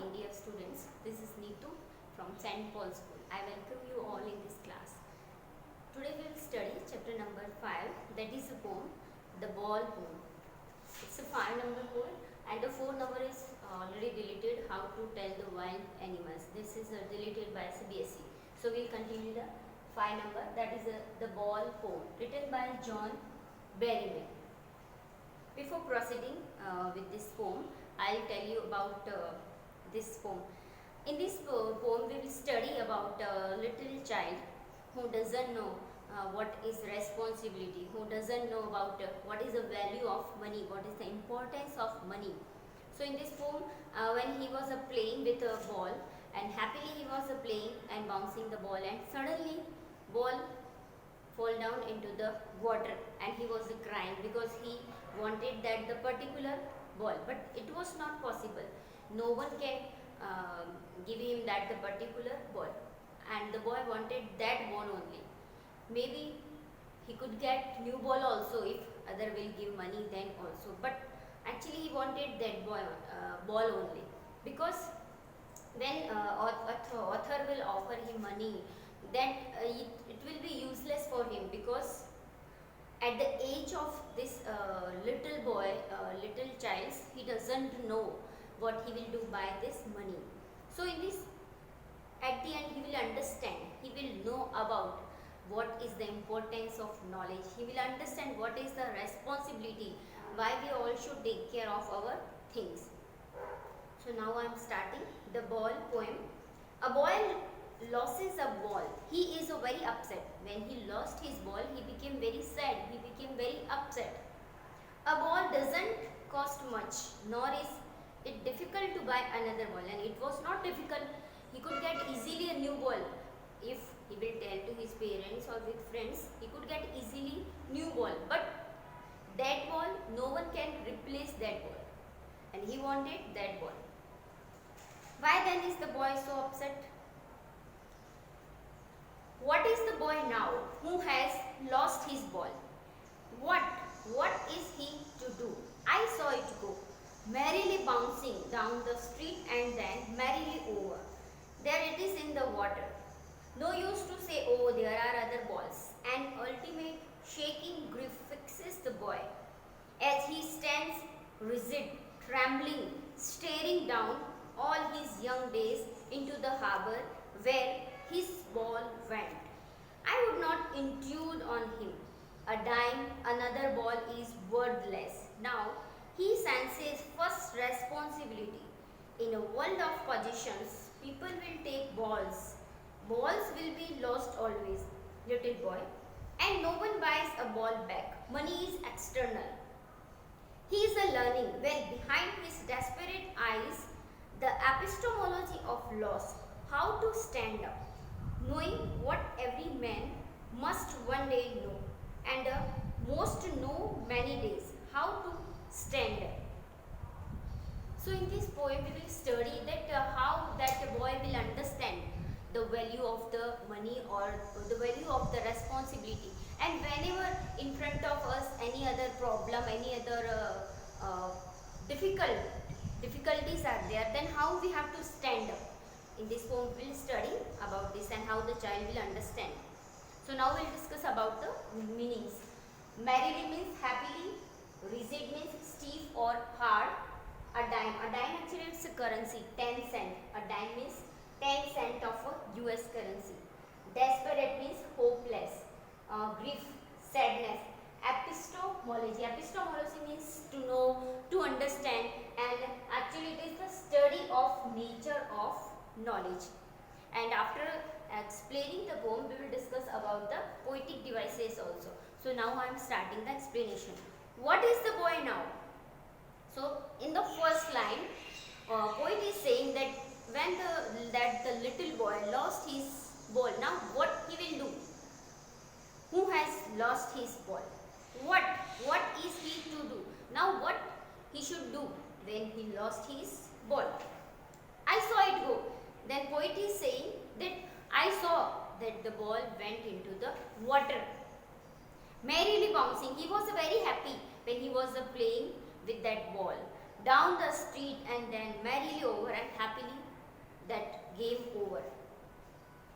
morning, dear students. This is Neetu from St. Paul's School. I welcome you all in this class. Today we will study chapter number 5, that is a poem, The Ball Poem. It's a 5 number poem and the 4 number is already deleted, How to Tell the Wild Animals. This is deleted by CBSE. So we will continue the 5 number, that is The Ball Poem, written by John Berryman. Before proceeding with this poem, I'll tell you about this poem. In this poem, we will study about a little child who doesn't know what is responsibility, who doesn't know about what is the value of money, what is the importance of money. So in this poem, when he was playing with a ball and happily he was playing and bouncing the ball, and suddenly ball fall down into the water and he was crying because he wanted that the particular ball, but it was not possible. No one can give him that the particular ball, and the boy wanted that ball only. Maybe he could get new ball also if other will give money then also, but actually he wanted that ball only, because when author will offer him money, then it will be useless for him, because at the age of this little boy, little child, he doesn't know what he will do by this money. So in this, at the end he will understand, he will know about what is the importance of knowledge, he will understand what is the responsibility, why we all should take care of our things. So now I am starting the ball poem. A boy loses a ball. He is very upset. When he lost his ball, he became very sad. He became very upset. A ball doesn't cost much, nor is it difficult to buy another ball. And it was not difficult. He could get easily a new ball. If he will tell to his parents or with friends, he could get easily new ball. But that ball, no one can replace that ball. And he wanted that ball. Why then is the boy so upset? What is the boy now who has lost his ball? What is he to do? I saw it go, merrily bouncing down the street and then merrily over. There it is in the water. No use to say, oh, there are other balls. An ultimate shaking grief fixes the boy as he stands rigid, trembling, staring down all his young days into the harbor where his ball went. I would not intrude on him. A dime, another ball is worthless. Now he senses first responsibility. In a world of possessions, people will take balls. Balls will be lost always, little boy. And no one buys a ball back. Money is external. He is learning well behind his desperate eyes the epistemology of loss, how to stand up, knowing what every man must one day know, and most know many days, how to stand up. So in this poem we will study that how that boy will understand the value of the money or the value of the responsibility, and whenever in front of us any other problem, any other difficulties are there, then how we have to stand up. In this poem we will study about this and how the child will understand. So now we will discuss about the meanings. Merrily means happily, rigid means stiff or hard, a dime actually it's a currency, 10 cent, a dime means 10 cent of a US currency. Desperate means hopeless, grief, sadness. Epistemology means to know, to understand, and actually it is the study of nature of knowledge. And after explaining the poem, we will discuss about the poetic devices also. So now I am starting the explanation. What is the boy now? So in the first line, poet is saying that when the little boy lost his ball, now what he will do? Who has lost his ball? What is he to do? Now what he should do when he lost his ball? I saw it go. Then poet is saying that I saw that the ball went into the water. Merrily bouncing. He was very happy when he was playing with that ball. down the street and then merrily over and happily that game over.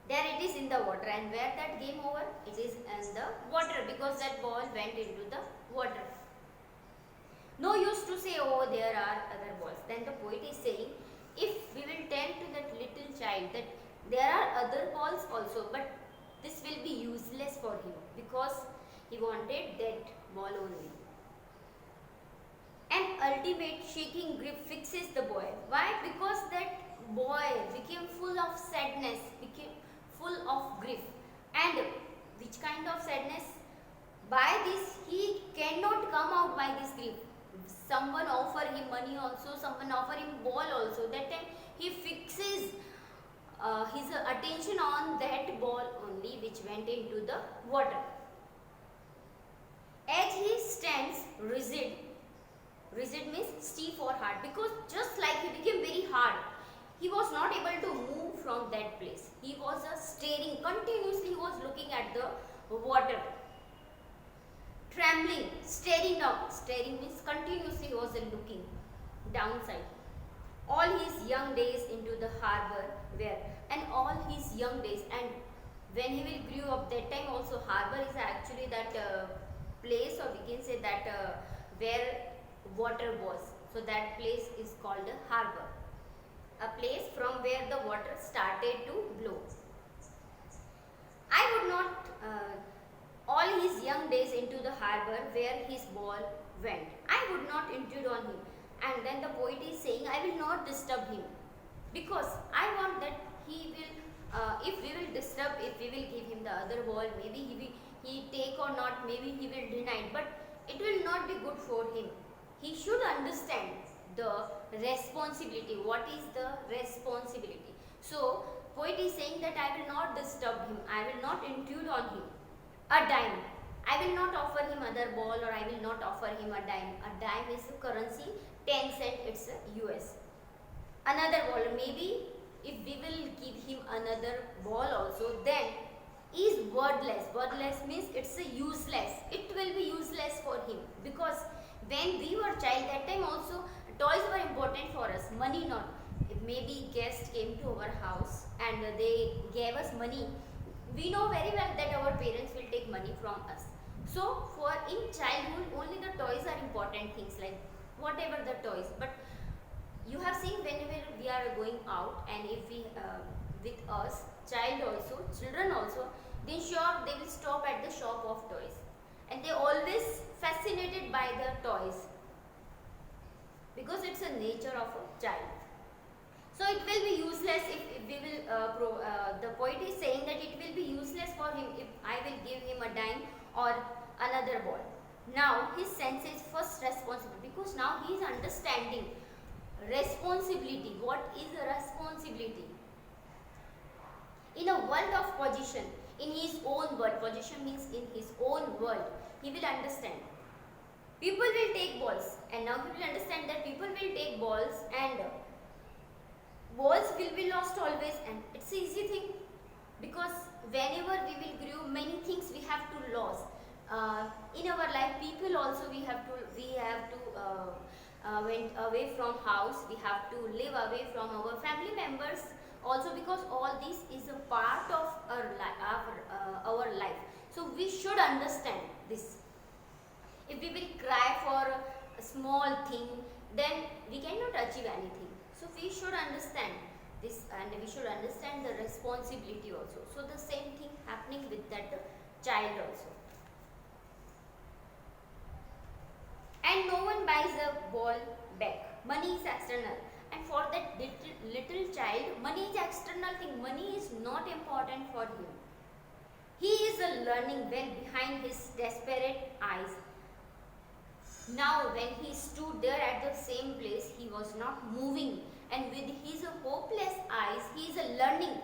There it is in the water, and where that game over? It is in the water, because that ball went into the water. No use to say, oh, there are other balls. Then the poet is saying, if we will tell to that little child that there are other balls also, but this will be useless for him because he wanted that ball only. An ultimate shaking grip fixes the boy. Why? Because that boy became full of sadness, became full of grief. And which kind of sadness? By this he cannot come out by this grief. Someone offer him money also, someone offer him ball also. That time he fixes his attention on that ball only, which went into the water. As he stands rigid means stiff or hard, because just like he became very hard, he was not able to move from that place. He was staring continuously, he was looking at the water. Trembling, staring down. Staring means continuously he was looking downside. All his young days into the harbor were, and all his young days, and when he will grew up, that time also harbor is actually that place, or we can say that where water was. So that place is called a harbor, a place from where the water started to blow. I would not all his young days into the harbor where his ball went. I would not intrude on him. And then the poet is saying, I will not disturb him, because I want that he will, if we will disturb, if we will give him the other ball, maybe he take or not, maybe he will deny it, but it will not be good for him. He should understand the responsibility. What is the responsibility? So poet is saying that I will not disturb him, I will not intrude on him. A dime. I will not offer him other ball, or I will not offer him a dime. A dime is a currency, 10 cents, it's a US. Another ball, maybe if we will give him another ball also, then is wordless. Wordless means it's a useless. It will be useless for him, because when we were child, that time also toys were important for us, money not. If maybe guests came to our house and they gave us money, we know very well that our parents will take money from us. So for in childhood only the toys are important things, like whatever the toys. But you have seen whenever we are going out, and if we with us, child also, children also, then sure they will stop at the shop of toys, and they always fascinated by the toys, because it's a nature of a child. So it will be useless if we will, the poet is saying that it will be useless for him if I will give him a dime or another ball. Now his sense is first responsible, because now he is understanding responsibility. What is a responsibility? In a world of position, in his own world, position means in his own world, he will understand. People will take balls, and now he will understand that people will take balls and balls will be lost always, and it's an easy thing, because whenever we will grow, many things we have to lose. In our life, people also we have to went away from house, we have to live away from our family members also, because all this is a part of our life. So we should understand this. If we will cry for a small thing, then we cannot achieve anything. So we should understand this, and we should understand the responsibility also. So the same thing happening with that child also. And no one buys a ball back. Money is external, and for that little child, money is external thing. Money is not important for him. He is learning well behind his desperate eyes. Now when he stood there at the same place, he was not moving, and with his hopeless eyes, he is learning.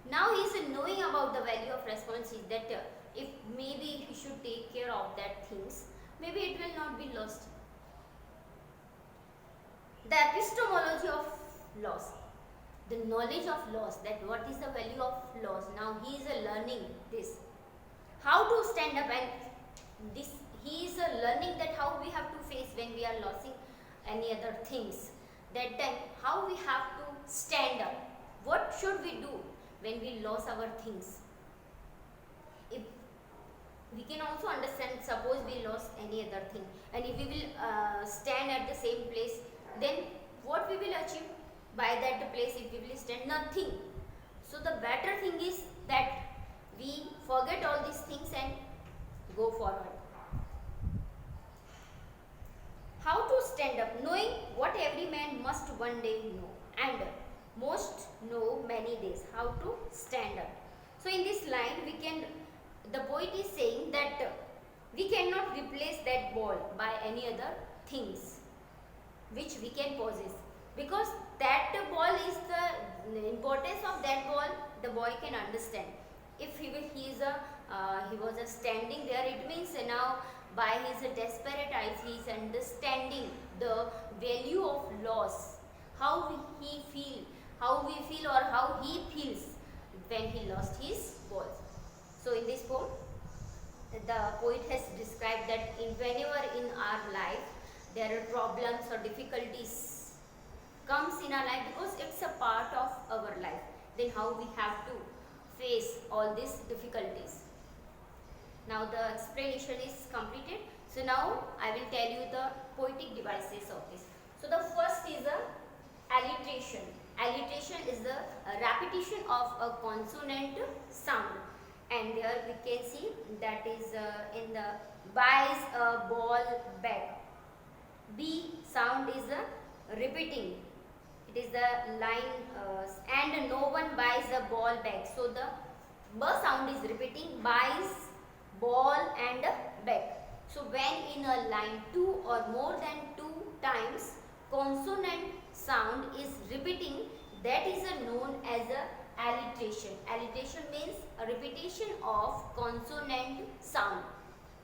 Now he is knowing about the value of responsibility, that if maybe he should take care of that things, maybe it will not be lost. The epistemology of loss, the knowledge of loss, that what is the value of loss. Now he is learning this, how to stand up, and this he is learning that how we have to face when we are losing any other things, that time how we have to stand up? What should we do when we lost our things? If we can also understand, suppose we lost any other thing, and if we will stand at the same place, then what we will achieve by that place? If we will stand, nothing. So the better thing is that we forget all these things and go forward. How to stand up? Knowing what every man must one day know, and most know many days. How to stand up? So in this line, the poet is saying that we cannot replace that ball by any other things which we can possess, because that ball is the importance of that ball the boy can understand. If he was standing there, it means now by his desperate eyes he is understanding the value of loss, how we feel or how he feels when he lost his balls. So in this poem, the poet has described that whenever in our life there are problems or difficulties comes in our life, because it's a part of our life, then how we have to face all these difficulties. Now the explanation is completed. So now I will tell you the poetic devices of this. So the first is a alliteration. Alliteration is the repetition of a consonant sound, and there we can see that is in the buys a ball back. B sound is repeating. It is the line and no one buys a ball back. So the B sound is repeating, buys, ball and back. So when in a line two or more than two times consonant sound is repeating, that is known as a alliteration. Alliteration means a repetition of consonant sound.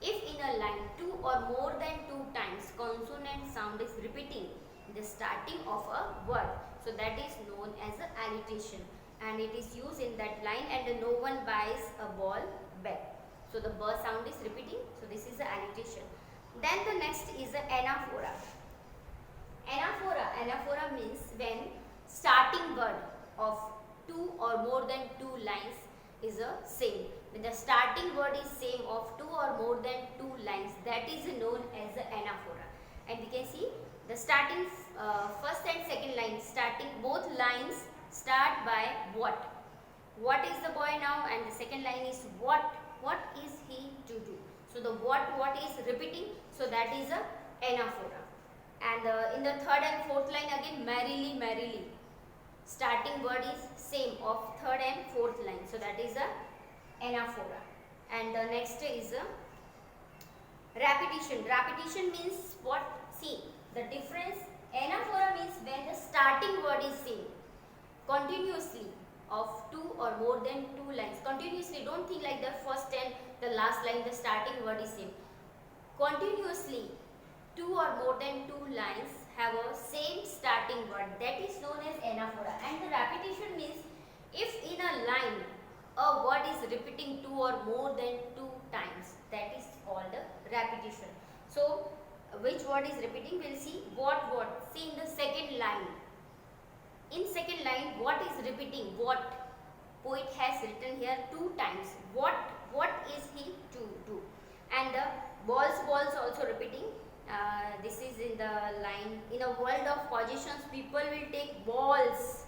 If in a line two or more than two times consonant sound is repeating the starting of a word, so that is known as an alliteration, and it is used in that line, and no one buys a ball back. So the B sound is repeating, so this is the alliteration. Then the next is the anaphora. Anaphora means when starting word of two or more than two lines is a same. When the starting word is same of two or more than two lines, that is known as the anaphora. And we can see the starting first and second line, starting both lines start by what. What is the boy now? And the second line is what. What is he to do? So the what is repeating, so that is a anaphora. And in the third and fourth line again, merrily. Starting word is same of third and fourth line, so that is a anaphora. And the next is a repetition. Repetition means what? See the difference. Anaphora means when the starting word is same continuously of two or more than two lines. Continuously, don't think like the first and the last line the starting word is same. Continuously two or more than two lines have a same starting word, that is known as anaphora. And the repetition means if in a line a word is repeating two or more than two times, that is called a repetition. So which word is repeating? We'll see what word. See in the second line. In second line, what is repeating? What? Poet has written here two times. What is he to do? And the balls also repeating. This is in the line. In a world of possessions, people will take balls.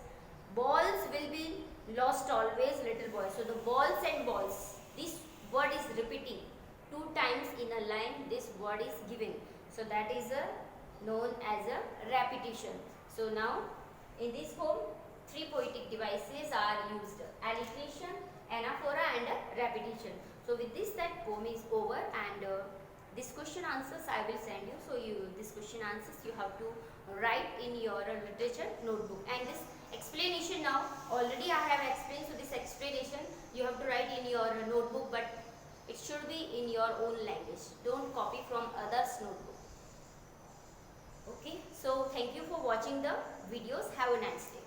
Balls will be lost always, little boy. So the balls and balls. This word is repeating two times in a line. This word is given. So that is known as a repetition. So now in this poem, three poetic devices are used: alliteration, anaphora and repetition. So with this, that poem is over, and this question answers I will send you. So this question answers you have to write in your literature notebook. And this explanation now already I have explained. So this explanation you have to write in your notebook, but it should be in your own language. Don't copy from others' notebook. Okay, so thank you for watching the videos. Have a nice day.